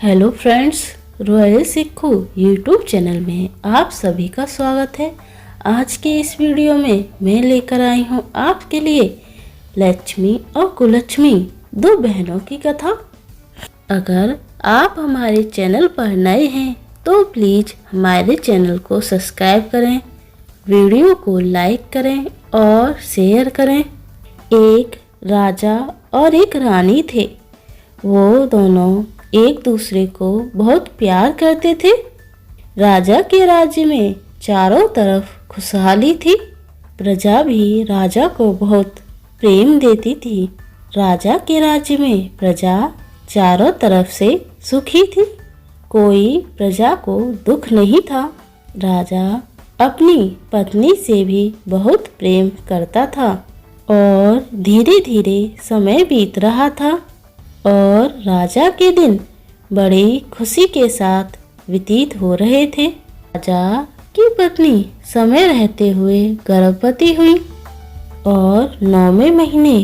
Hello friends, royal Sikkhu YouTube channel में आप सभी का स्वागत है। आज के इस वीडियो में मैं लेकर आई हूँ आपके लिए लक्ष्मी और कुलक्ष्मी दो बहनों की कथा। अगर आप हमारे चैनल पर नए हैं तो प्लीज़ हमारे चैनल को सब्सक्राइब करें, वीडियो को लाइक करें और शेयर करें। एक राजा और एक रानी थे। वो दोनों एक दूसरे को बहुत प्यार करते थे। राजा के राज्य में चारों तरफ खुशहाली थी। प्रजा भी राजा को बहुत प्रेम देती थी। राजा के राज्य में प्रजा चारों तरफ से सुखी थी। कोई प्रजा को दुख नहीं था। राजा अपनी पत्नी से भी बहुत प्रेम करता था और धीरे धीरे समय बीत रहा था और राजा के दिन बड़ी खुशी के साथ व्यतीत हो रहे थे। राजा की पत्नी समय रहते हुए गर्भवती हुई और 9वें महीने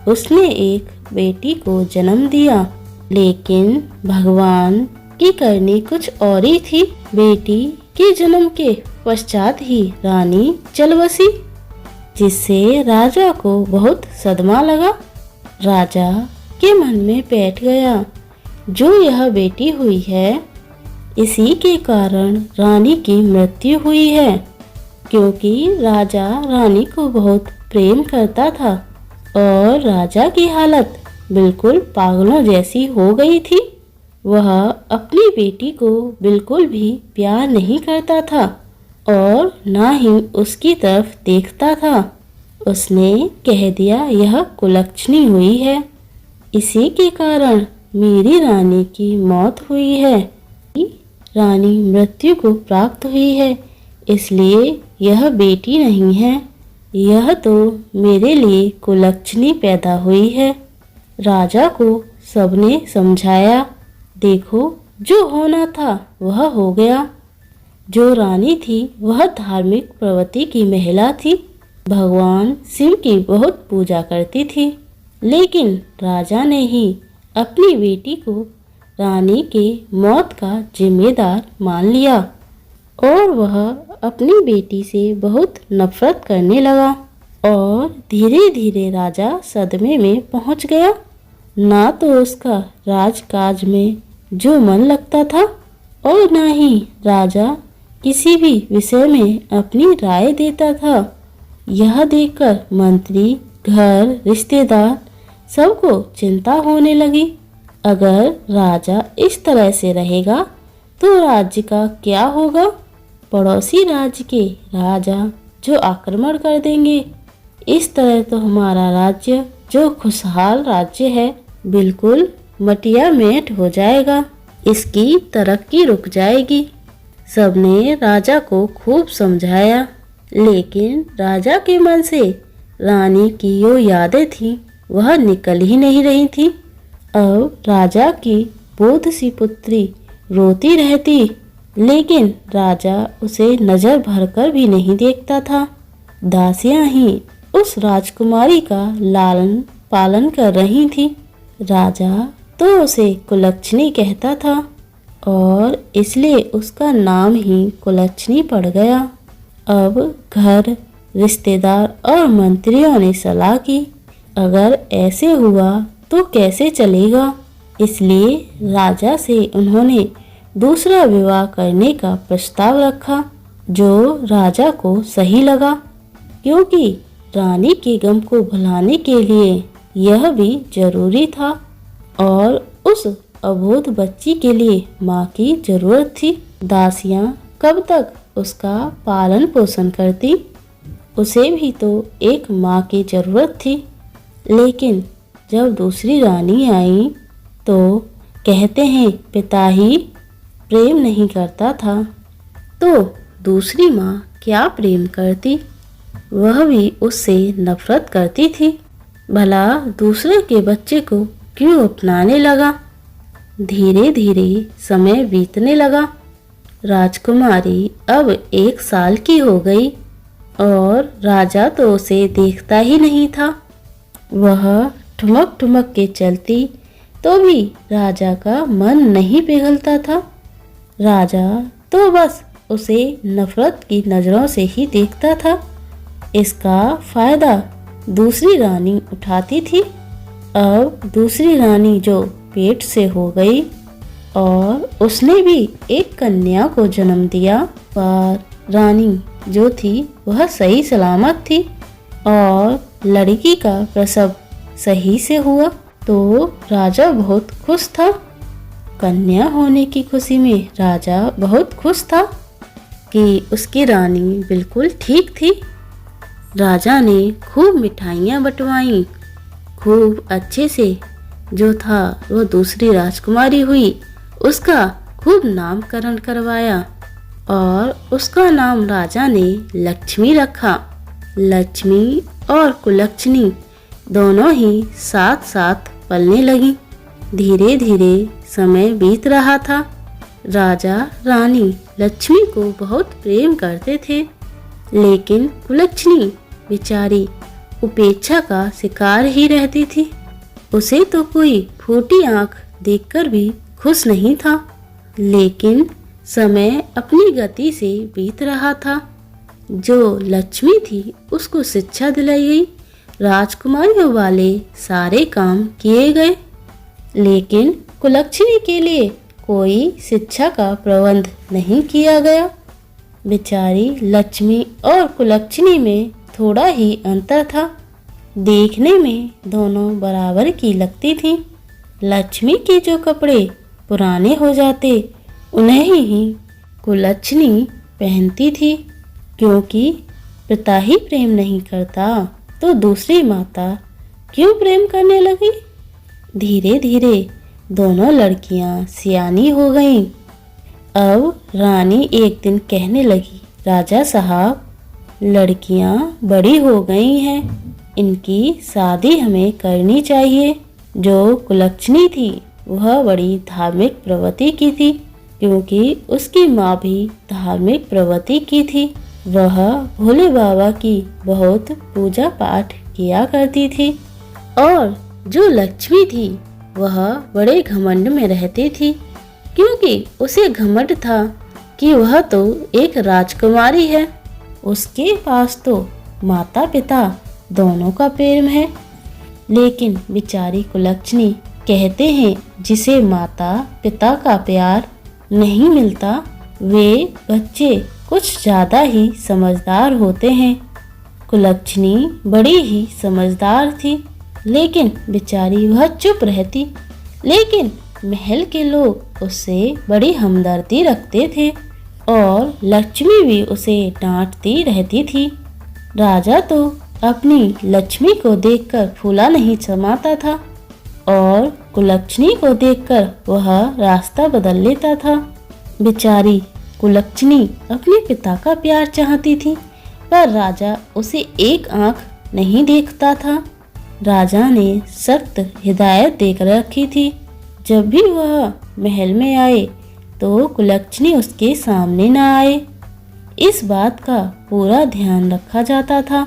उसने एक बेटी को जन्म दिया। लेकिन भगवान की करनी कुछ और ही थी। बेटी के जन्म के पश्चात ही रानी चल बसी, जिससे राजा को बहुत सदमा लगा। राजा के मन में बैठ गया, जो यह बेटी हुई है इसी के कारण रानी की मृत्यु हुई है, क्योंकि राजा रानी को बहुत प्रेम करता था और राजा की हालत बिल्कुल पागलों जैसी हो गई थी। वह अपनी बेटी को बिल्कुल भी प्यार नहीं करता था और ना ही उसकी तरफ देखता था। उसने कह दिया, यह कुलक्ष्मी हुई है, इसी के कारण मेरी रानी की मौत हुई है। रानी मृत्यु को प्राप्त हुई है, इसलिए यह बेटी नहीं है, यह तो मेरे लिए कुलक्ष्मी पैदा हुई है। राजा को सबने समझाया, देखो जो होना था वह हो गया। जो रानी थी वह धार्मिक प्रवृत्ति की महिला थी। भगवान शिव की बहुत पूजा करती थी। लेकिन राजा ने ही अपनी बेटी को रानी के मौत का जिम्मेदार मान लिया और वह अपनी बेटी से बहुत नफरत करने लगा और धीरे धीरे राजा सदमे में पहुंच गया। ना तो उसका राजकाज में जो मन लगता था और ना ही राजा किसी भी विषय में अपनी राय देता था। यह देखकर मंत्री, घर, रिश्तेदार सबको चिंता होने लगी। अगर राजा इस तरह से रहेगा तो राज्य का क्या होगा? पड़ोसी राज्य के राजा जो आक्रमण कर देंगे, इस तरह तो हमारा राज्य जो खुशहाल राज्य है बिल्कुल मटिया मेट हो जाएगा, इसकी तरक्की रुक जाएगी। सबने राजा को खूब समझाया, लेकिन राजा के मन से रानी की जो यादें थी वह निकल ही नहीं रही थी। अब राजा की बोध सी पुत्री रोती रहती, लेकिन राजा उसे नजर भरकर भी नहीं देखता था। दासियां ही उस राजकुमारी का लालन पालन कर रही थी। राजा तो उसे कुलक्ष्मी कहता था और इसलिए उसका नाम ही कुलक्ष्मी पड़ गया। अब घर, रिश्तेदार और मंत्रियों ने सलाह की, अगर ऐसे हुआ तो कैसे चलेगा, इसलिए राजा से उन्होंने दूसरा विवाह करने का प्रस्ताव रखा, जो राजा को सही लगा, क्योंकि रानी के गम को भुलाने के लिए यह भी जरूरी था और उस अबोध बच्ची के लिए माँ की जरूरत थी। दासियाँ कब तक उसका पालन पोषण करती, उसे भी तो एक माँ की जरूरत थी। लेकिन जब दूसरी रानी आई तो कहते हैं पिता ही प्रेम नहीं करता था, तो दूसरी माँ क्या प्रेम करती, वह भी उससे नफरत करती थी। भला दूसरे के बच्चे को क्यों अपनाने लगा। धीरे धीरे समय बीतने लगा। राजकुमारी अब 1 साल की हो गई और राजा तो उसे देखता ही नहीं था। वह ठुमक ठुमक के चलती, तो भी राजा का मन नहीं पिघलता था। राजा तो बस उसे नफरत की नज़रों से ही देखता था। इसका फायदा दूसरी रानी उठाती थी। अब दूसरी रानी जो पेट से हो गई और उसने भी एक कन्या को जन्म दिया, पर रानी जो थी वह सही सलामत थी और लड़की का प्रसव सही से हुआ तो राजा बहुत खुश था। कन्या होने की खुशी में राजा बहुत खुश था कि उसकी रानी बिल्कुल ठीक थी। राजा ने खूब मिठाइयाँ बंटवाईं, खूब अच्छे से जो था वो दूसरी राजकुमारी हुई उसका खूब नामकरण करवाया और उसका नाम राजा ने लक्ष्मी रखा। लक्ष्मी और कुलक्षणी दोनों ही साथ साथ पलने लगी। धीरे धीरे समय बीत रहा था। राजा रानी लक्ष्मी को बहुत प्रेम करते थे, लेकिन कुलक्षणी बेचारी उपेक्षा का शिकार ही रहती थी। उसे तो कोई फूटी आंख देखकर भी खुश नहीं था। लेकिन समय अपनी गति से बीत रहा था। जो लक्ष्मी थी उसको शिक्षा दिलाई गई, राजकुमारियों वाले सारे काम किए गए, लेकिन कुलक्षणी के लिए कोई शिक्षा का प्रबंध नहीं किया गया। बेचारी लक्ष्मी और कुलक्षणी में थोड़ा ही अंतर था। देखने में दोनों बराबर की लगती थीं। लक्ष्मी के जो कपड़े पुराने हो जाते उन्हें ही कुलक्षणी पहनती थी, क्योंकि पिता ही प्रेम नहीं करता तो दूसरी माता क्यों प्रेम करने लगी। धीरे धीरे दोनों लड़कियां सियानी हो गईं। अब रानी एक दिन कहने लगी, राजा साहब, लड़कियां बड़ी हो गई हैं, इनकी शादी हमें करनी चाहिए। जो कुलक्षणी थी वह बड़ी धार्मिक प्रवृत्ति की थी, क्योंकि उसकी माँ भी धार्मिक प्रवृत्ति की थी। वह भोले बाबा की बहुत पूजा पाठ किया करती थी और जो लक्ष्मी थी वह बड़े घमंड में रहती थी, क्योंकि उसे घमंड था कि वह तो एक राजकुमारी है। उसके पास तो माता पिता दोनों का प्रेम है। लेकिन बेचारी कुलक्षणी कहते हैं जिसे माता पिता का प्यार नहीं मिलता वे बच्चे कुछ ज़्यादा ही समझदार होते हैं। कुलक्षणी बड़ी ही समझदार थी, लेकिन बेचारी वह चुप रहती। लेकिन महल के लोग उससे बड़ी हमदर्दी रखते थे और लक्ष्मी भी उसे डांटती रहती थी। राजा तो अपनी लक्ष्मी को देखकर फूला नहीं समाता था और कुलक्षणी को देखकर वह रास्ता बदल लेता था। बेचारी कुलक्षणी अपने पिता का प्यार चाहती थी, पर राजा उसे एक आंख नहीं देखता था। राजा ने सख्त हिदायत देकर रखी थी, जब भी वह महल में आए तो कुलक्षणी उसके सामने न आए। इस बात का पूरा ध्यान रखा जाता था।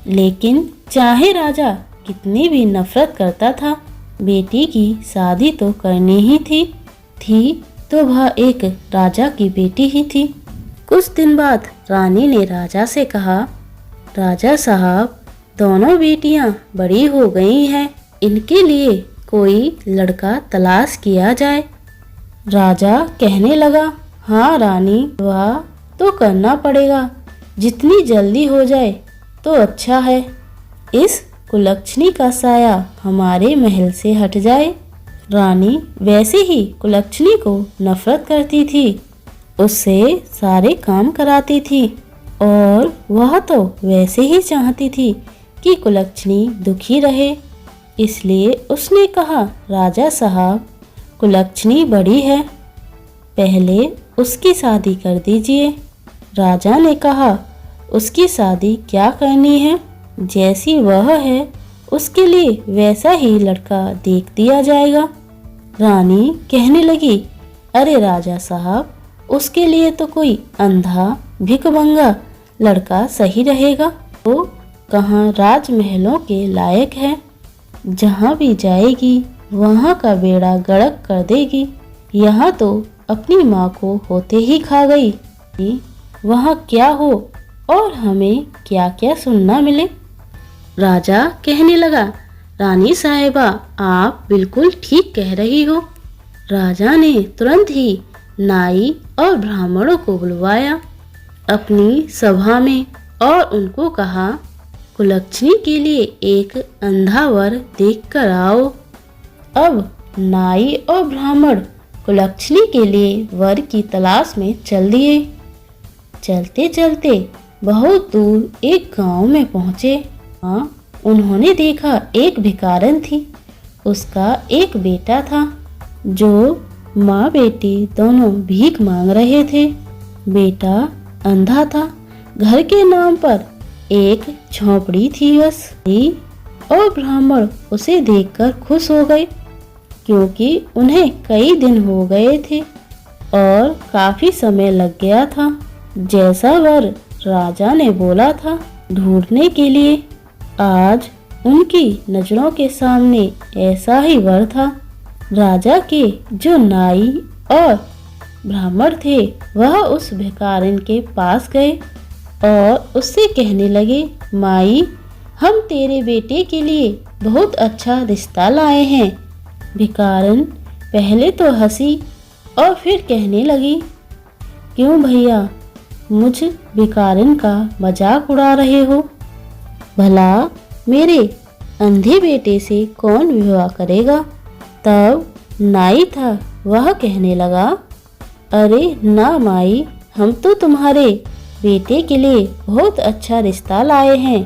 लेकिन चाहे राजा कितनी भी नफरत करता था, बेटी की शादी तो करनी ही थी तो वह एक राजा की बेटी ही थी। कुछ दिन बाद रानी ने राजा से कहा, राजा साहब, दोनों बेटियां बड़ी हो गई हैं, इनके लिए कोई लड़का तलाश किया जाए। राजा कहने लगा, हाँ रानी, वह तो करना पड़ेगा, जितनी जल्दी हो जाए तो अच्छा है। इस कुलक्षणी का साया हमारे महल से हट जाए। रानी वैसे ही कुलक्षणी को नफरत करती थी, उससे सारे काम कराती थी और वह तो वैसे ही चाहती थी कि कुलक्षणी दुखी रहे। इसलिए उसने कहा, राजा साहब, कुलक्षणी बड़ी है, पहले उसकी शादी कर दीजिए। राजा ने कहा, उसकी शादी क्या करनी है, जैसी वह है उसके लिए वैसा ही लड़का देख दिया जाएगा। रानी कहने लगी, अरे राजा साहब, उसके लिए तो कोई अंधा भिखमंगा लड़का सही रहेगा। वो कहाँ राजमहलों के लायक है, जहाँ भी जाएगी वहाँ का बेड़ा गर्क कर देगी। यहाँ तो अपनी माँ को होते ही खा गई। वहाँ क्या हो और हमें क्या क्या सुनना मिले। राजा कहने लगा, रानी साहिबा, आप बिल्कुल ठीक कह रही हो। राजा ने तुरंत ही नाई और ब्राह्मणों को बुलवाया अपनी सभा में और उनको कहा, कुलक्षणी के लिए एक अंधा वर देख कर आओ। अब नाई और ब्राह्मण कुलक्षणी के लिए वर की तलाश में चल दिए। चलते चलते बहुत दूर एक गांव में पहुंचे। उन्होंने देखा एक भिखारन थी। उसका एक बेटा था जो माँ बेटी दोनों भीख मांग रहे थे। बेटा अंधा था। घर के नाम पर एक झोंपड़ी थी बस। और ब्राह्मण उसे देखकर खुश हो गए क्योंकि उन्हें कई दिन हो गए थे और काफी समय लग गया था। जैसा वर राजा ने बोला था ढूंढने के लिए, आज उनकी नजरों के सामने ऐसा ही वर था। राजा के जो नाई और ब्राह्मण थे वह उस भिखारिन के पास गए और उससे कहने लगे, माई, हम तेरे बेटे के लिए बहुत अच्छा रिश्ता लाए हैं। भिखारिन पहले तो हंसी और फिर कहने लगी, क्यों भैया, मुझ भिखारिन का मजाक उड़ा रहे हो? भला मेरे अंधे बेटे से कौन विवाह करेगा? तब नाई था वह कहने लगा, अरे ना माई, हम तो तुम्हारे बेटे के लिए बहुत अच्छा रिश्ता लाए हैं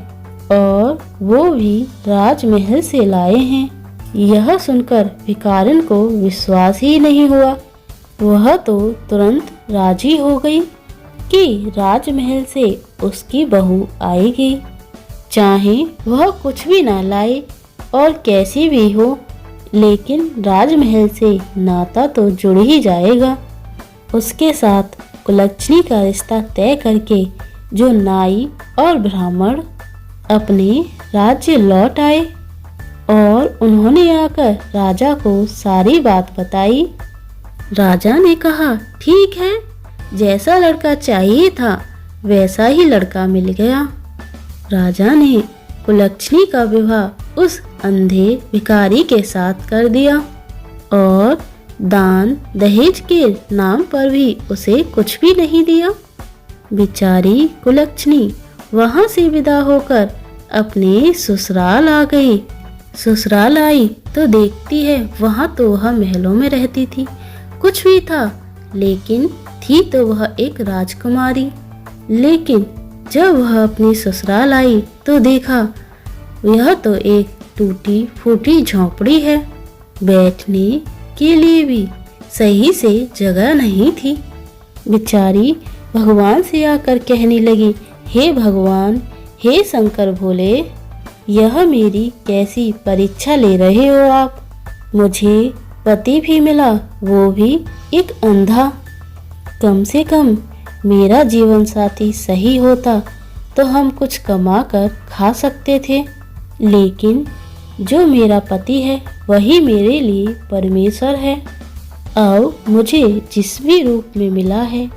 और वो भी राजमहल से लाए हैं। यह सुनकर भिखारिन को विश्वास ही नहीं हुआ। वह तो तुरंत राजी हो गई कि राजमहल से उसकी बहू आएगी, चाहे वह कुछ भी ना लाए और कैसी भी हो, लेकिन राजमहल से नाता तो जुड़ ही जाएगा। उसके साथ कुलक्षणी का रिश्ता तय करके जो नाई और ब्राह्मण अपने राज्य लौट आए और उन्होंने आकर राजा को सारी बात बताई। राजा ने कहा, ठीक है, जैसा लड़का चाहिए था वैसा ही लड़का मिल गया। राजा ने कुलक्षणी का विवाह उस अंधे भिखारी के साथ कर दिया और दान दहेज के नाम पर भी उसे कुछ भी नहीं दिया। बेचारी कुलक्षणी वहां से विदा होकर अपने ससुराल आ गई। ससुराल आई तो देखती है वहां तो वह महलों में रहती थी, कुछ भी था, लेकिन थी तो वह एक राजकुमारी। लेकिन जब वह अपनी ससुराल आई तो देखा यह तो एक टूटी फूटी झोंपड़ी है। बैठने के लिए भी सही से जगह नहीं थी। बेचारी भगवान से आकर कहने लगी, हे भगवान, हे शंकर भोले, यह मेरी कैसी परीक्षा ले रहे हो आप? मुझे पति भी मिला, वो भी एक अंधा। कम से कम मेरा जीवन साथी सही होता तो हम कुछ कमा कर खा सकते थे, लेकिन जो मेरा पति है वही मेरे लिए परमेश्वर है। अब मुझे जिस भी रूप में मिला है,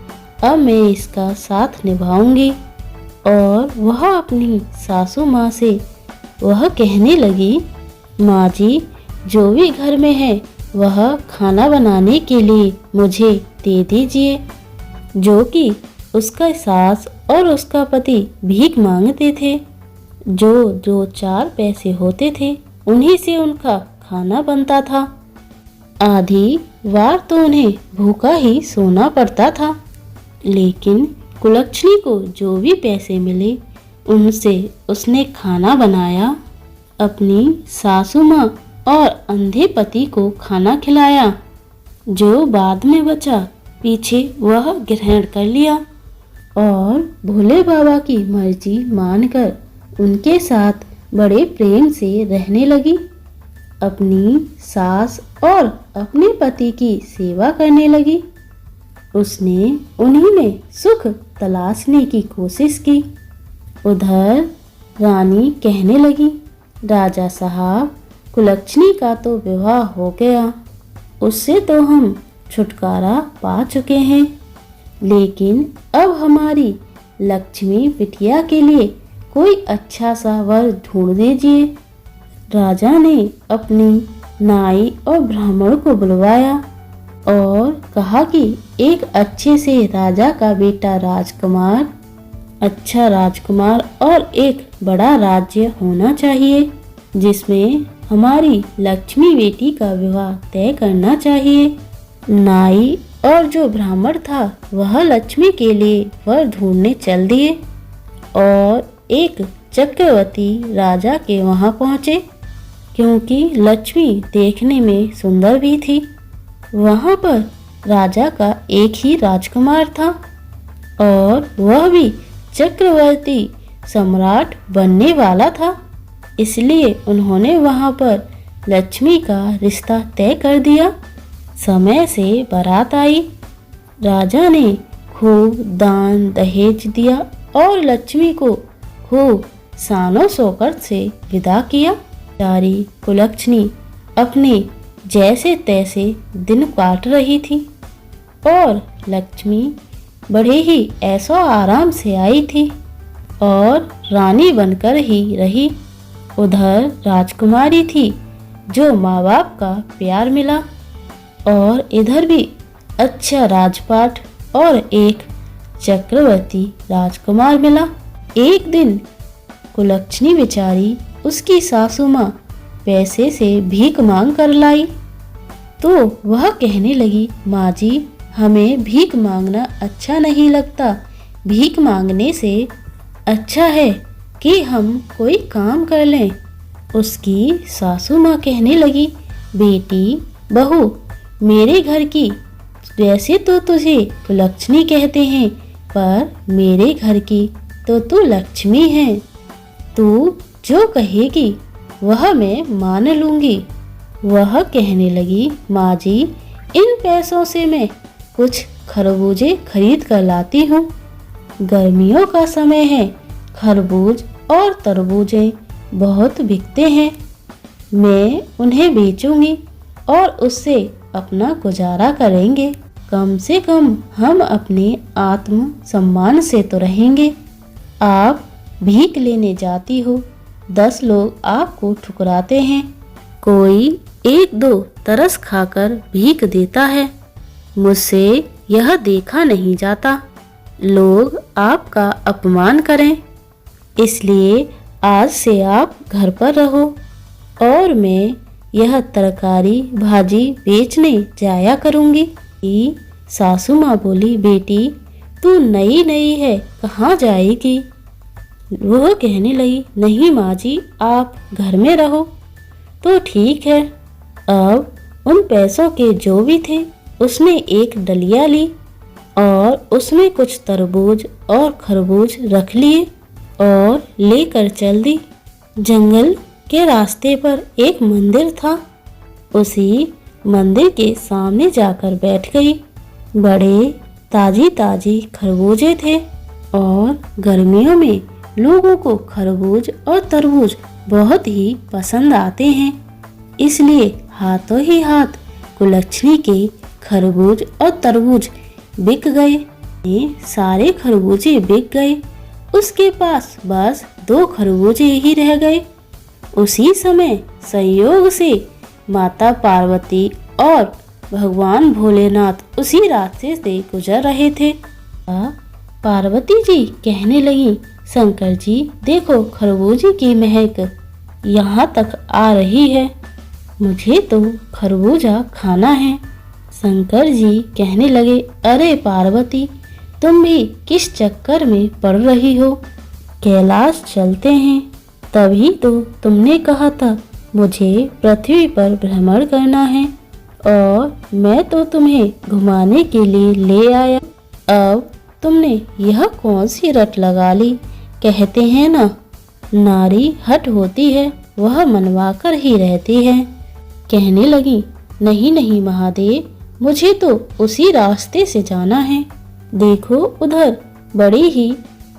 अब मैं इसका साथ निभाऊंगी। और वह अपनी सासू माँ से वह कहने लगी, माँ जी, जो भी घर में है वह खाना बनाने के लिए मुझे दे दीजिए। जो कि उसका सास और उसका पति भीख मांगते थे। जो जो 4 पैसे होते थे उन्हीं से उनका खाना बनता था। आधी बार तो उन्हें भूखा ही सोना पड़ता था। लेकिन कुलक्षणी को जो भी पैसे मिले उनसे उसने खाना बनाया, अपनी सासू माँ और अंधे पति को खाना खिलाया। जो बाद में बचा पीछे वह ग्रहण कर लिया और भोले बाबा की मर्जी मानकर उनके साथ बड़े प्रेम से रहने लगी। अपनी सास और अपने पति की सेवा करने लगी। उसने उन्हीं में सुख तलाशने की कोशिश की। उधर रानी कहने लगी, राजा साहब, कुलक्षणी का तो विवाह हो गया, उससे तो हम छुटकारा पा चुके हैं, लेकिन अब हमारी लक्ष्मी बिटिया के लिए कोई अच्छा सा वर ढूंढ दीजिए। राजा ने अपनी नाई और ब्राह्मण को बुलवाया और कहा कि एक अच्छे से राजा का बेटा राजकुमार, अच्छा राजकुमार और एक बड़ा राज्य होना चाहिए, जिसमें हमारी लक्ष्मी बेटी का विवाह तय करना चाहिए। नाई और जो ब्राह्मण था वह लक्ष्मी के लिए वर ढूंढने चल दिए और एक चक्रवर्ती राजा के वहां पहुंचे, क्योंकि लक्ष्मी देखने में सुंदर भी थी। वहां पर राजा का एक ही राजकुमार था और वह भी चक्रवर्ती सम्राट बनने वाला था, इसलिए उन्होंने वहां पर लक्ष्मी का रिश्ता तय कर दिया। समय से बारात आई, राजा ने खूब दान दहेज दिया और लक्ष्मी को खूब शानो शौकत से विदा किया। प्यारी कुलक्षणी अपने जैसे तैसे दिन काट रही थी और लक्ष्मी बड़े ही ऐशो आराम से आई थी और रानी बनकर ही रही। उधर राजकुमारी थी जो माँ बाप का प्यार मिला और इधर भी अच्छा राजपाट और एक चक्रवर्ती राजकुमार मिला। एक दिन कुलक्षणी बेचारी उसकी सासू माँ पैसे से भीख मांग कर लाई, तो वह कहने लगी, माँ जी हमें भीख मांगना अच्छा नहीं लगता, भीख मांगने से अच्छा है कि हम कोई काम कर लें। उसकी सासू माँ कहने लगी, बेटी बहू मेरे घर की, वैसे तो तुझे कुलक्षणी कहते हैं पर मेरे घर की तो तू लक्ष्मी है, तू जो कहेगी वह मैं मान लूंगी। वह कहने लगी, माँ जी इन पैसों से मैं कुछ खरबूजे खरीद कर लाती हूँ, गर्मियों का समय है, खरबूज और तरबूजे बहुत बिकते हैं, मैं उन्हें बेचूंगी और उससे अपना गुजारा करेंगे, कम से कम हम अपने आत्म सम्मान से तो रहेंगे। आप भीख लेने जाती हो, 10 लोग आपको ठुकराते हैं, कोई 1-2 तरस खाकर भीख देता है, मुझसे यह देखा नहीं जाता लोग आपका अपमान करें, इसलिए आज से आप घर पर रहो और मैं यह तरकारी भाजी बेचने जाया करूंगी। सासू माँ बोली, बेटी तू नई नई है, कहाँ जाएगी? वह कहने लगी, नहीं माँ जी आप घर में रहो। तो ठीक है। अब उन पैसों के जो भी थे उसने एक डलिया ली और उसमें कुछ तरबूज और खरबूज रख लिए और लेकर चल दी। जंगल के रास्ते पर एक मंदिर था, उसी मंदिर के सामने जाकर बैठ गई। बड़े ताजी ताजी खरबूजे थे और गर्मियों में लोगों को खरबूज और तरबूज बहुत ही पसंद आते हैं, इसलिए हाथों ही हाथ कुलक्षणी के खरबूज और तरबूज बिक गए। सारे खरबूजे बिक गए, उसके पास बस 2 खरबूजे ही रह गए। उसी समय संयोग से माता पार्वती और भगवान भोलेनाथ उसी रास्ते से गुजर रहे थे। पार्वती जी कहने लगी, शंकर जी देखो खरबूजे की महक यहाँ तक आ रही है, मुझे तो खरबूजा खाना है। शंकर जी कहने लगे, अरे पार्वती तुम भी किस चक्कर में पड़ रही हो, कैलाश चलते हैं, तभी तो तुमने कहा था मुझे पृथ्वी पर भ्रमण करना है और मैं तो तुम्हें घुमाने के लिए ले आया, अब तुमने यह कौन सी रट लगा ली। कहते हैं ना, नारी हट होती है वह मनवा कर ही रहती है। कहने लगी, नहीं नहीं महादेव मुझे तो उसी रास्ते से जाना है, देखो उधर बड़ी ही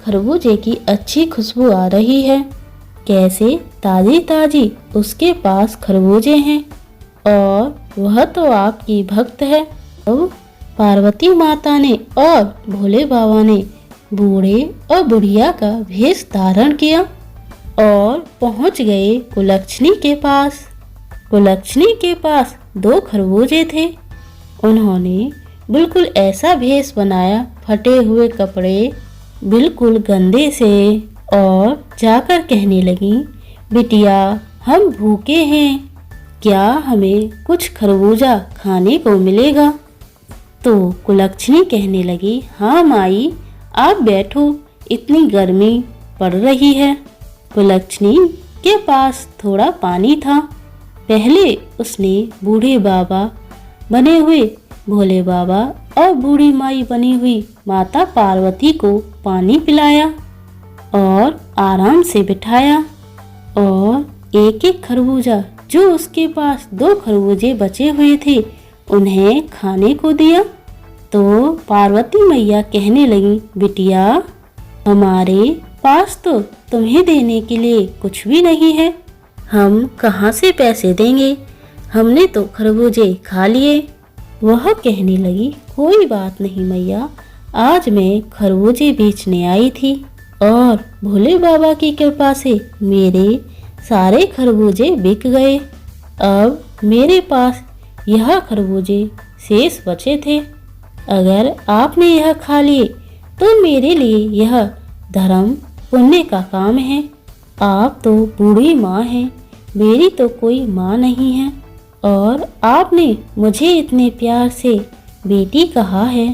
खरबूजे की अच्छी खुशबू आ रही है, कैसे ताजी ताजी उसके पास खरबूजे हैं और वह तो आपकी भक्त है। अब पार्वती माता ने और भोले बाबा ने बूढ़े और बुढ़िया का भेष धारण किया और पहुंच गए कुलक्षणी के पास। कुलक्षणी के पास 2 खरबूजे थे। उन्होंने बिल्कुल ऐसा भेष बनाया, फटे हुए कपड़े, बिल्कुल गंदे से, और जाकर कहने लगी, बिटिया हम भूखे हैं, क्या हमें कुछ खरबूजा खाने को मिलेगा? तो कुलक्षणी कहने लगी, हाँ माई आप बैठो, इतनी गर्मी पड़ रही है। कुलक्षणी के पास थोड़ा पानी था। पहले उसने बूढ़े बाबा बने हुए भोले बाबा और बूढ़ी माई बनी हुई माता पार्वती को पानी पिलाया और आराम से बिठाया और एक एक खरबूजा जो उसके पास 2 खरबूजे बचे हुए थे उन्हें खाने को दिया। तो पार्वती मैया कहने लगी, बिटिया हमारे पास तो तुम्हें देने के लिए कुछ भी नहीं है, हम कहाँ से पैसे देंगे, हमने तो खरबूजे खा लिए। वह कहने लगी, कोई बात नहीं मैया, आज मैं खरबूजे बेचने आई थी और भोले बाबा की कृपा से मेरे सारे खरबूजे बिक गए। अब मेरे पास यह खरबूजे शेष बचे थे, अगर आपने यह खा लिए तो मेरे लिए यह धर्म पुण्य का काम है। आप तो बूढ़ी माँ हैं, मेरी तो कोई माँ नहीं है, और आपने मुझे इतने प्यार से बेटी कहा है।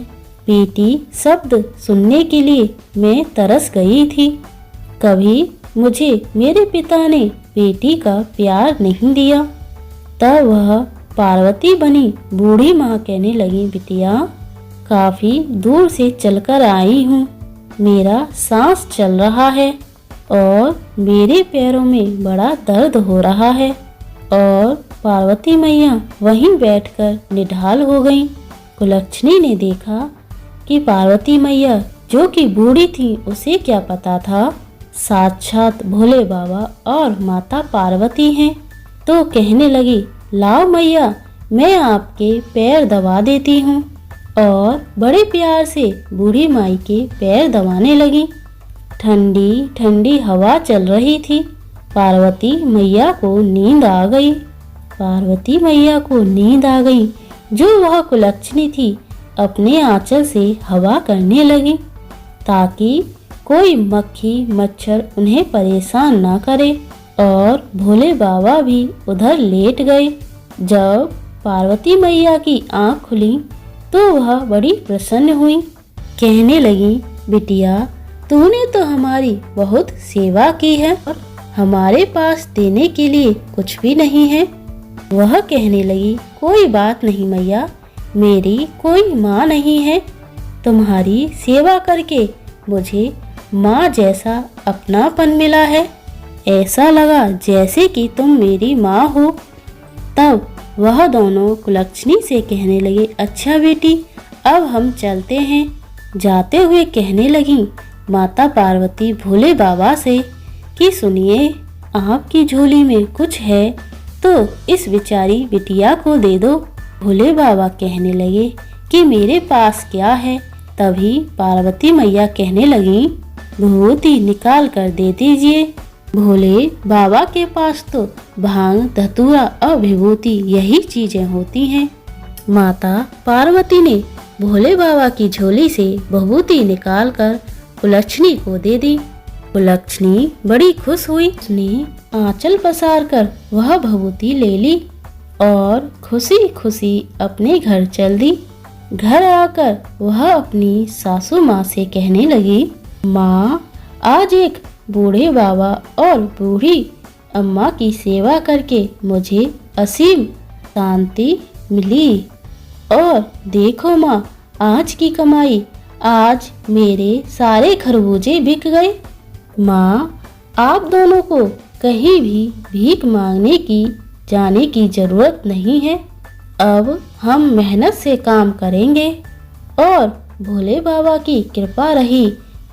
बेटी शब्द सुनने के लिए मैं तरस गई थी। कभी मुझे मेरे पिता ने बेटी का प्यार नहीं दिया। तब वह पार्वती बनी बूढ़ी माँ कहने लगी, बिटिया काफी दूर से चलकर आई हूँ, मेरा सांस चल रहा है और मेरे पैरों में बड़ा दर्द हो रहा है। और पार्वती मैया वहीं बैठकर निढाल हो गईं। कुलक्षणी ने देखा कि पार्वती मैया जो कि बूढ़ी थी उसे क्या पता था साक्षात भोले बाबा और माता पार्वती हैं। तो कहने लगी, लाओ मैया मैं आपके पैर दबा देती हूँ, और बड़े प्यार से बूढ़ी माई के पैर दबाने लगी। ठंडी ठंडी हवा चल रही थी। पार्वती मैया को नींद आ गई। पार्वती मैया को नींद आ गई जो वह कुलक्षणी थी अपने आंचल से हवा करने लगी ताकि कोई मक्खी मच्छर उन्हें परेशान ना करे। और भोले बाबा भी उधर लेट गए। जब पार्वती मैया की आंख खुली तो वह बड़ी प्रसन्न हुई। कहने लगी, बिटिया तूने तो हमारी बहुत सेवा की है और हमारे पास देने के लिए कुछ भी नहीं है। वह कहने लगी, कोई बात नहीं मैया, मेरी कोई माँ नहीं है, तुम्हारी सेवा करके मुझे माँ जैसा अपनापन मिला है, ऐसा लगा जैसे कि तुम मेरी माँ हो। तब वह दोनों कुलक्षणी से कहने लगे, अच्छा बेटी अब हम चलते हैं। जाते हुए कहने लगी माता पार्वती भोले बाबा से कि सुनिए, आपकी झोली में कुछ है तो इस बेचारी बिटिया को दे दो। भोले बाबा कहने लगे कि मेरे पास क्या है। तभी पार्वती मैया कहने लगी, विभूति निकाल कर दे दीजिए। भोले बाबा के पास तो भांग धतूरा और विभूति यही चीजें होती हैं। माता पार्वती ने भोले बाबा की झोली से विभूति निकालकर कुलक्षणी को दे दी। कुलक्षणी बड़ी खुश हुई। उसने आंचल पसार कर वह विभूति ले ली और खुशी खुशी अपने घर चल दी। घर आकर वह अपनी सासू माँ से कहने लगी, माँ आज एक बूढ़े बाबा और बूढ़ी अम्मा की सेवा करके मुझे असीम शांति मिली। और देखो माँ, आज की कमाई, आज मेरे सारे खरबूजे बिक गए। माँ आप दोनों को कहीं भी भीख मांगने की जाने की जरूरत नहीं है। अब हम मेहनत से काम करेंगे और भोले बाबा की कृपा रही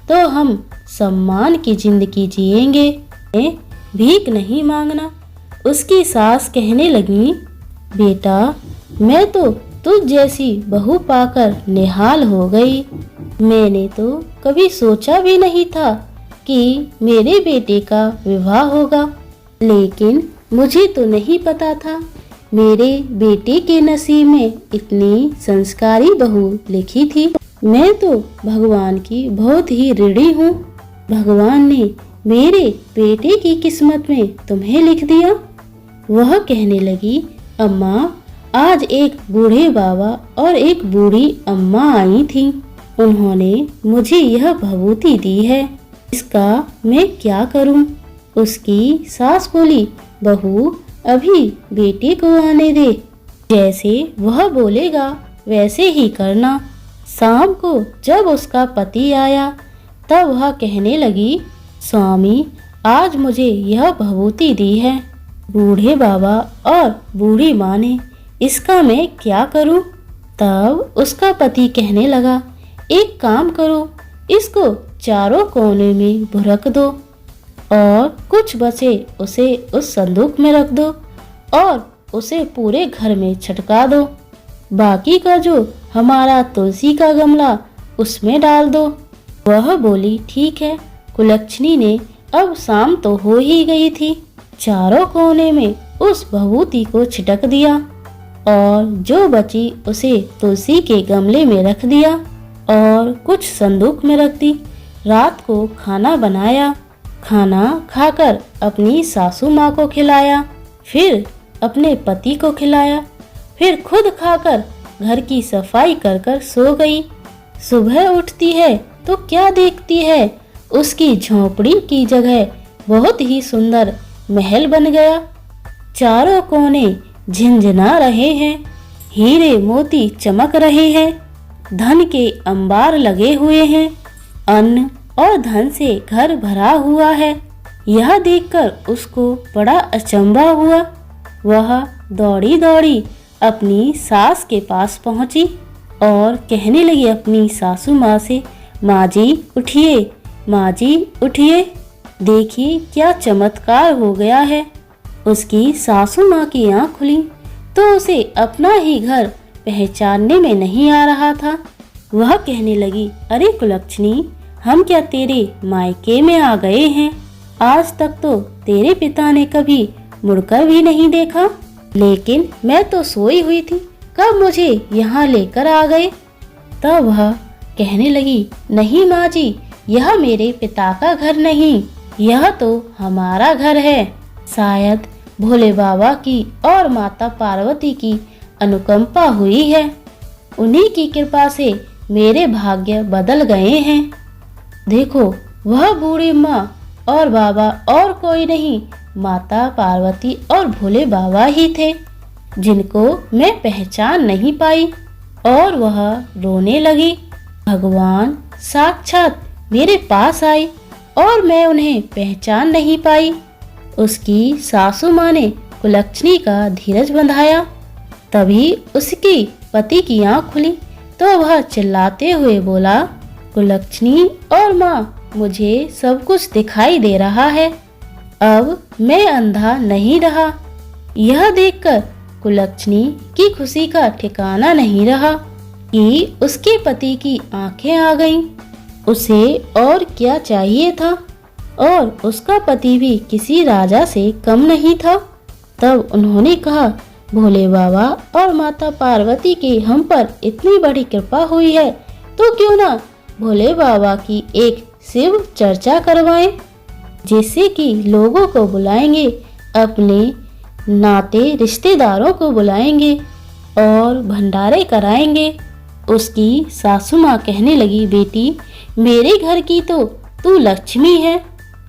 तो हम सम्मान की जिंदगी जिएंगे। भीख नहीं मांगना। उसकी सास कहने लगी, बेटा मैं तो तुझ जैसी बहू पाकर निहाल हो गई। मैंने तो कभी सोचा भी नहीं था कि मेरे बेटे का विवाह होगा, लेकिन मुझे तो नहीं पता था मेरे बेटे के नसीब में इतनी संस्कारी बहू लिखी थी। मैं तो भगवान की बहुत ही ऋणी हूँ। भगवान ने मेरे बेटे की किस्मत में तुम्हें लिख दिया। वह कहने लगी, अम्मा आज एक बूढ़े बाबा और एक बूढ़ी अम्मा आई थी। उन्होंने मुझे यह भभूति दी है, इसका मैं क्या करूं? उसकी सास बोली, बहू अभी बेटे को आने दे, जैसे वह बोलेगा वैसे ही करना। शाम को जब उसका पति आया तब वह कहने लगी, स्वामी आज मुझे यह भभूति दी है बूढ़े बाबा और बूढ़ी माँ ने, इसका मैं क्या करूं? तब उसका पति कहने लगा, एक काम करो, इसको चारों कोने में भुरक दो और कुछ बचे उसे उस संदूक में रख दो और उसे पूरे घर में छटका दो। बाकी का जो हमारा तुलसी का गमला उसमें डाल दो। वह बोली, ठीक है। कुलक्षणी ने, अब शाम तो हो ही गई थी, चारों कोने में उस भभूति को छिटक दिया और जो बची उसे तुलसी के गमले में रख दिया और कुछ संदूक में रख दी। रात को खाना बनाया, खाना खाकर अपनी सासू माँ को खिलाया, फिर अपने पति को खिलाया, फिर खुद खाकर घर की सफाई कर कर सो गई। सुबह उठती है तो क्या देखती है, उसकी झोपड़ी की जगह बहुत ही सुंदर महल बन गया। चारों कोने झिनझिना रहे हैं, हीरे मोती चमक रहे हैं, धन के अंबार लगे हुए हैं, अन्न और धन से घर भरा हुआ है। यह देखकर उसको बड़ा अचंभा हुआ। वह दौड़ी दौड़ी अपनी सास के पास पहुंची और कहने लगी अपनी सासू माँ से, माँ जी उठिए, माँ जी उठिए, देखिए क्या चमत्कार हो गया है। उसकी सासू माँ की आँख खुली तो उसे अपना ही घर पहचानने में नहीं आ रहा था। वह कहने लगी, अरे कुलक्षणी, हम क्या तेरे मायके में आ गए हैं? आज तक तो तेरे पिता ने कभी मुड़कर भी नहीं देखा, लेकिन मैं तो सोई हुई थी, कब मुझे यहाँ लेकर आ गए? तब वह कहने लगी, नहीं माँ जी, यह मेरे पिता का घर नहीं, यह तो हमारा घर है। शायद भोले बाबा की और माता पार्वती की अनुकंपा हुई है, उन्हीं की कृपा से मेरे भाग्य बदल गए हैं। देखो वह बूढ़ी माँ और बाबा और कोई नहीं, माता पार्वती और भोले बाबा ही थे, जिनको मैं पहचान नहीं पाई। और वह रोने लगी। भगवान साक्षात मेरे पास आए और मैं उन्हें पहचान नहीं पाई। उसकी सासू माँ ने कुलक्षणी का धीरज बंधाया। तभी उसकी पति की आँख खुली तो वह चिल्लाते हुए बोला, कुलक्षणी और माँ, मुझे सब कुछ दिखाई दे रहा है, अब मैं अंधा नहीं रहा। यह देखकर कुलक्षणी की खुशी का ठिकाना नहीं रहा कि उसके पति की आंखें आ गईं। उसे और क्या चाहिए था, और उसका पति भी किसी राजा से कम नहीं था। तब उन्होंने कहा, भोले बाबा और माता पार्वती की हम पर इतनी बड़ी कृपा हुई है, तो क्यों ना भोले बाबा की एक शिव चर्चा करवाएं, जिससे कि लोगों को बुलाएंगे, अपने नाते रिश्तेदारों को बुलाएंगे और भंडारे कराएंगे। उसकी सासू माँ कहने लगी, बेटी मेरे घर की तो तू लक्ष्मी है,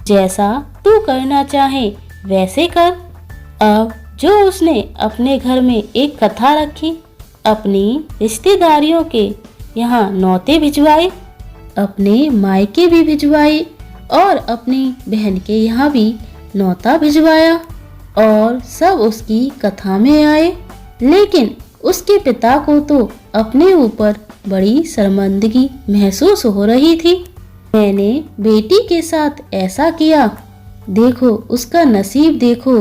जैसा तू करना चाहे वैसे कर। अब जो उसने अपने घर में एक कथा रखी, अपनी रिश्तेदारियों के यहाँ नौते भिजवाए, अपने मायके भी भिजवाए और अपनी बहन के यहाँ भी नौता भिजवाया और सब उसकी कथा में आए। लेकिन उसके पिता को तो अपने ऊपर बड़ी शर्मिंदगी महसूस हो रही थी। मैंने बेटी के साथ ऐसा किया, देखो उसका नसीब देखो,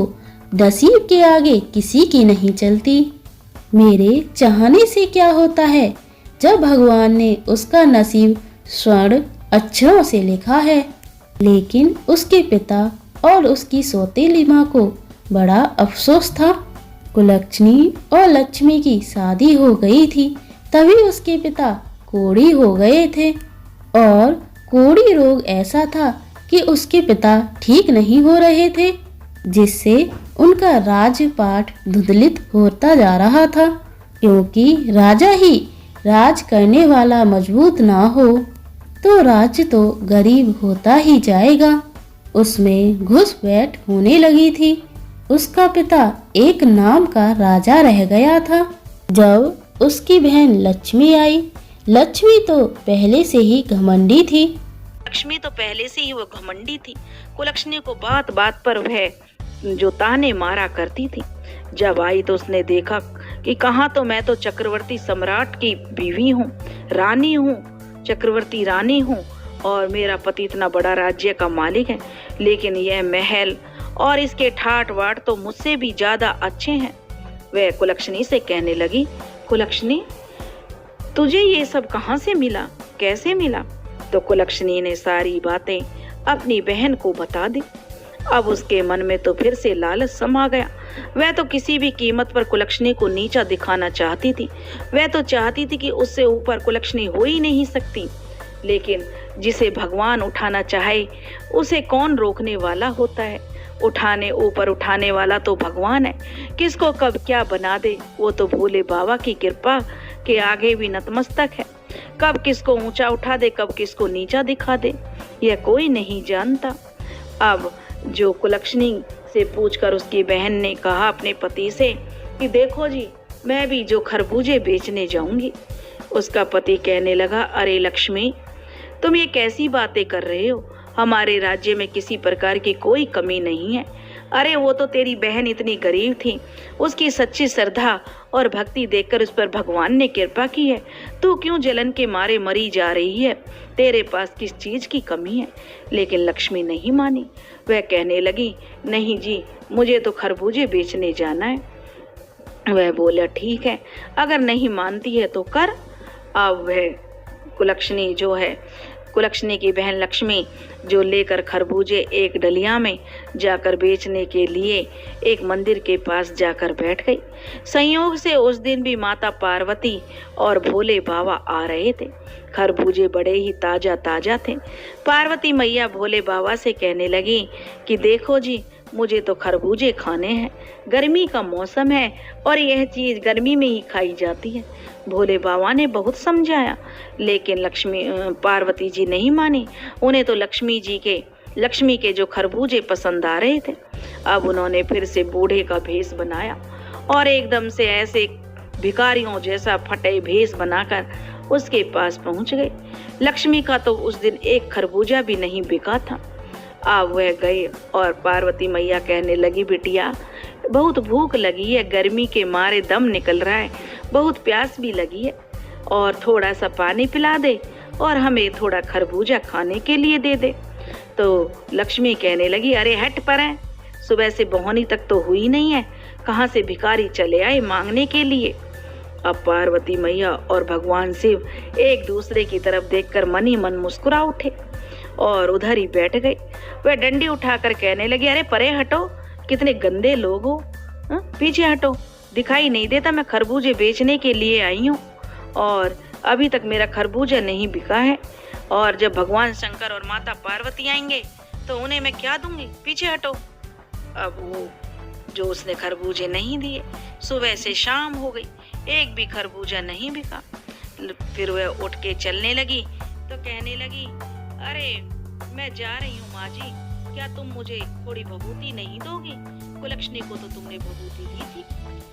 नसीब के आगे किसी की नहीं चलती। मेरे चाहने से क्या होता है जब भगवान ने उसका नसीब स्वर्ण अक्षरों से लिखा है। लेकिन उसके पिता और उसकी सौतेली माँ को बड़ा अफसोस था। कुलक्षणी और लक्ष्मी की शादी हो गई थी, तभी उसके पिता कोढ़ी हो गए थे। और कोढ़ी रोग ऐसा था कि उसके पिता ठीक नहीं हो रहे थे, जिससे उनका राजपाट धुंधलित होता जा रहा था। क्योंकि राजा ही राज करने वाला मजबूत ना हो तो राज्य तो गरीब होता ही जाएगा। उसमें घुसपैठ होने लगी थी। उसका पिता एक नाम का राजा रह गया था। जब उसकी बहन लक्ष्मी आई, लक्ष्मी तो पहले से ही घमंडी थी। वो घमंडी थी। कुलक्षणी को बात बात पर वह जो ताने मारा करती थी। जब आई तो उसने देखा कि कहाँ, तो मैं तो चक्रवर्ती सम्राट की बीवी हूँ, रानी हूँ, चक्रवर्ती रानी हूँ, और मेरा पति इतना बड़ा राज्य का मालिक है, लेकिन यह महल और इसके ठाट वाट तो मुझसे भी ज्यादा अच्छे हैं। वह कुलक्षणी से कहने लगी, कुलक्षणी तुझे ये सब कहाँ से मिला, कैसे मिला? तो कुलक्षणी ने सारी बातें अपनी बहन को बता दी। अब उसके मन में तो फिर से लालच समा गया। वह तो किसी भी कीमत पर कुलक्षणी को नीचा दिखाना चाहती थी। वह तो चाहती थी कि उससे ऊपर कुलक्षणी हो ही नहीं सकती। लेकिन जिसे भगवान उठाना चाहे उसे कौन रोकने वाला होता है? ऊपर उठाने वाला तो भगवान है। किसको कब क्या बना दे वो तो भोले बाबा की कृपा के आगे भी नतमस्तक है। कब किसको ऊंचा उठा दे, कब किसको नीचा दिखा दे, यह कोई नहीं जानता। अब जो कुलक्षणी से पूछकर उसकी बहन ने कहा अपने पति से कि देखो जी, मैं भी जो खरबूजे बेचने जाऊंगी। उसका पति कहने लगा, अरे लक्ष्मी, तुम ये कैसी बातें कर रहे हो? हमारे राज्य में किसी प्रकार की कोई कमी नहीं है। अरे वो तो तेरी बहन इतनी गरीब थी, उसकी सच्ची श्रद्धा और भक्ति देखकर उस पर भगवान ने कृपा की है। तू क्यों जलन के मारे मरी जा रही है? तेरे पास किस चीज की कमी है? लेकिन लक्ष्मी नहीं मानी। वह कहने लगी, नहीं जी, मुझे तो खरबूजे बेचने जाना है। वह बोला, ठीक है, अगर नहीं मानती है तो कर। अब वह कुलक्षणी की बहन लक्ष्मी जो लेकर खरबूजे एक डलिया में जाकर बेचने के लिए एक मंदिर के पास जाकर बैठ गई। संयोग से उस दिन भी माता पार्वती और भोले बाबा आ रहे थे। खरबूजे बड़े ही ताजा ताजा थे। पार्वती मैया भोले बाबा से कहने लगी कि देखो जी, मुझे तो खरबूजे खाने हैं। गर्मी का मौसम है और यह चीज गर्मी में ही खाई जाती है। भोले बाबा ने बहुत समझाया, लेकिन पार्वती जी नहीं मानी। उन्हें तो लक्ष्मी के जो खरबूजे पसंद आ रहे थे। अब उन्होंने फिर से बूढ़े का भेष बनाया और एकदम से ऐसे भिखारियों जैसा फटे भेष बनाकर उसके पास पहुंच गए। लक्ष्मी का तो उस दिन एक खरबूजा भी नहीं बिका था। अब वह गए और पार्वती मैया कहने लगी, बिटिया, बहुत भूख लगी है, गर्मी के मारे दम निकल रहा है, बहुत प्यास भी लगी है, और थोड़ा सा पानी पिला दे और हमें थोड़ा खरबूजा खाने के लिए दे दे। तो लक्ष्मी कहने लगी, अरे हट पर है, सुबह से बोहनी तक तो हुई नहीं है, कहाँ से भिखारी चले आए मांगने के लिए। अब पार्वती मैया और भगवान शिव एक दूसरे की तरफ देखकर मन ही मन मुस्कुरा उठे और उधर ही बैठ गए। वह डंडी उठाकर कहने लगी, अरे परे हटो, कितने गंदे लोग हो, पीछे हटो, दिखाई नहीं देता मैं खरबूजे बेचने के लिए आई हूँ और अभी तक मेरा खरबूजा नहीं बिका है, और जब भगवान शंकर और माता पार्वती आएंगे तो उन्हें मैं क्या दूंगी, पीछे हटो। अब वो जो उसने खरबूजे नहीं दिए, सुबह से शाम हो गई, एक भी खरबूजा नहीं बिका। फिर वह उठ के चलने लगी तो कहने लगी, अरे मैं जा रही हूँ माँ जी, क्या तुम मुझे थोड़ी भभूति नहीं दोगी? कुलक्षणी को तो तुमने भभूति दी थी।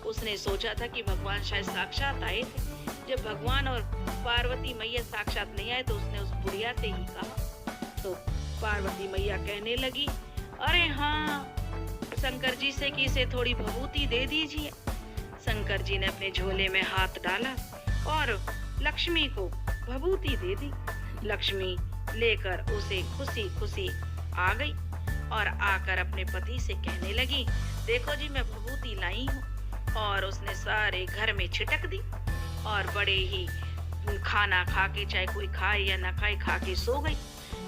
उसने सोचा था कि भगवान शायद साक्षात आए थे। जब भगवान और पार्वती मैया साक्षात नहीं आए तो उसने उस बुढ़िया से ही कहा। तो पार्वती मैया कहने लगी, अरे हाँ, शंकर जी से कि इसे थोड़ी भभूति दे दीजिए। शंकर जी ने अपने झोले में हाथ डाला और लक्ष्मी को भभूति दे दी। लक्ष्मी लेकर उसे खुशी खुशी आ गई और आकर अपने पति से कहने लगी, देखो जी मैं भभूति लाई हूँ। और उसने सारे घर में छिटक दी और बड़े ही खाना खा के, चाहे कोई खाए या ना खाए, खा के सो गई।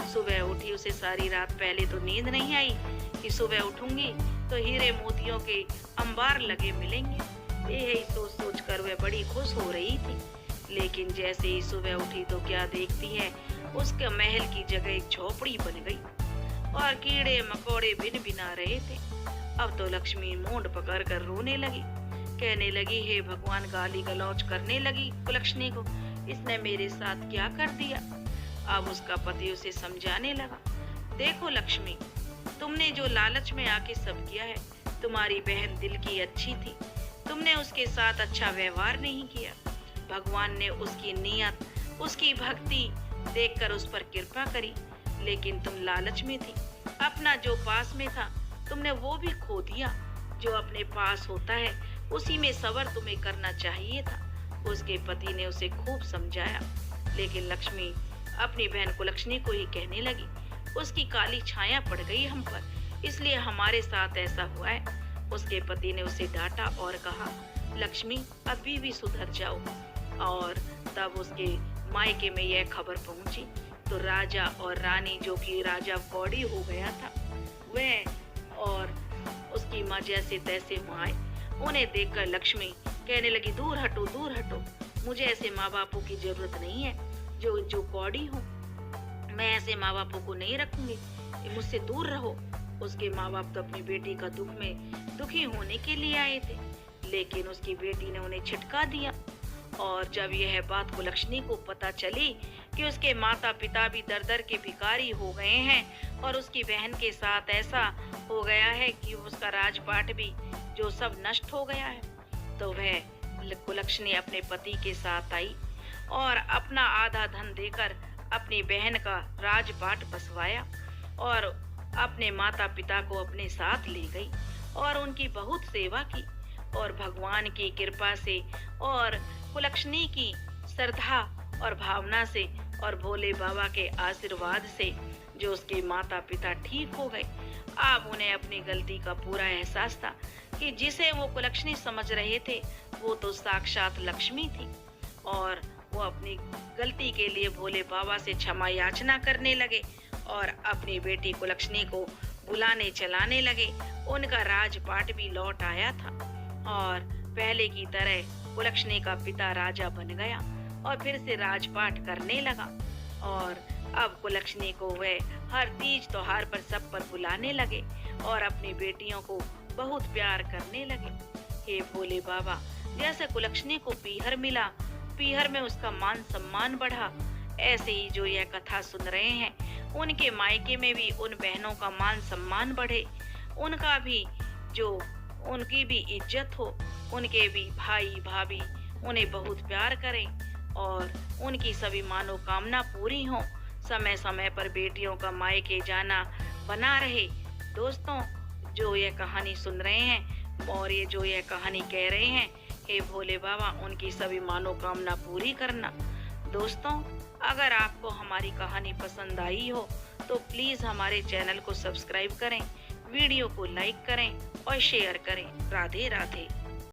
सुबह उठी, उसे सारी रात पहले तो नींद नहीं आई कि सुबह उठूंगी तो हीरे मोतियों के अंबार लगे मिलेंगे। यही सोच सोच कर वह बड़ी खुश हो रही थी। लेकिन जैसे ही सुबह उठी तो क्या देखती है, उसके महल की जगह एक झोपड़ी बन गई और कीड़े मकोड़े भिन भिना रहे थे। अब तो लक्ष्मी मूंड पकड़ कर रोने लगी, कहने लगी, हे भगवान, गाली गलौज करने लगी कुलक्षणी को, इसने मेरे साथ क्या कर दिया। अब उसका पति उसे समझाने लगा, देखो लक्ष्मी, तुमने जो लालच में आके सब किया है, तुम्हारी बहन दिल की अच्छी थी, तुमने उसके साथ अच्छा व्यवहार नहीं किया। भगवान ने उसकी नियत, उसकी भक्ति देखकर उस पर कृपा करी, लेकिन तुम लालच में थी। अपना जो पास में था तुमने वो भी खो दिया। जो अपने पास होता है उसी में सबर तुम्हें करना चाहिए था। उसके पति ने उसे खूब समझाया, लेकिन लक्ष्मी अपनी बहन कुलक्षणी को ही कहने लगी, उसकी काली छाया पड़ गई हम पर, इसलिए हमारे साथ ऐसा हुआ है। उसके पति ने उसे डांटा और कहा, लक्ष्मी अभी भी सुधर जाओ। और तब उसके मायके में यह खबर पहुंची तो राजा और रानी, जो कि राजा कौड़ी हो गया था, वह और उसकी माँ जैसे तैसे वहाँ आए। उन्हें देखकर लक्ष्मी कहने लगी, दूर हटो, दूर हटो, मुझे ऐसे माँ बापों की जरूरत नहीं है, जो कौड़ी हूँ, मैं ऐसे माँ बापों को नहीं रखूंगी, मुझसे दूर रहो। उसके माँ बाप तो अपनी बेटी का दुख में दुखी होने के लिए आए थे, लेकिन उसकी बेटी ने उन्हें छिटका दिया। और जब यह बात कुलक्षणी को पता चली कि उसके माता पिता भी दर दर के भिखारी हो गए हैं और उसकी बहन के साथ ऐसा हो गया है कि उसका राजपाट भी जो सब नष्ट हो गया है, तो वह कुलक्षणी अपने पति के साथ आई और अपना आधा धन देकर अपनी बहन का राजपाट बसवाया और अपने माता पिता को अपने साथ ले गई और उनकी बहुत सेवा की। और भगवान की कृपा से और कुलक्षणी की श्रद्धा और भावना से और भोले बाबा के आशीर्वाद से जो उसके माता पिता ठीक हो गए। अब उन्हें अपनी गलती का पूरा एहसास था कि जिसे वो कुलक्षणी समझ रहे थे वो तो साक्षात लक्ष्मी थी। और वो अपनी गलती के लिए भोले बाबा से क्षमा याचना करने लगे और अपनी बेटी कुलक्षणी को बुलाने चलाने लगे। उनका राजपाट भी लौट आया था और पहले की तरह कुलक्षणी का पिता राजा बन गया और फिर से राजपाट करने लगा। और अब कुलक्षणी को वह हर तीज त्योहार पर सब पर बुलाने लगे और अपनी बेटियों को बहुत प्यार करने लगे। हे भोले बाबा, जैसे कुलक्षणी को पीहर मिला, पीहर में उसका मान सम्मान बढ़ा, ऐसे ही जो यह कथा सुन रहे हैं उनके मायके में भी उन बहनों का मान सम्मान बढ़े, उनका भी जो उनकी भी इज्जत हो, उनके भी भाई भाभी उन्हें बहुत प्यार करें और उनकी सभी मनोकामना पूरी हो। समय समय पर बेटियों का मायके जाना बना रहे। दोस्तों, जो यह कहानी सुन रहे हैं और ये जो यह कहानी कह रहे हैं, हे भोले बाबा उनकी सभी मनोकामना पूरी करना। दोस्तों, अगर आपको हमारी कहानी पसंद आई हो तो प्लीज़ हमारे चैनल को सब्सक्राइब करें, वीडियो को लाइक करें और शेयर करें। राधे राधे।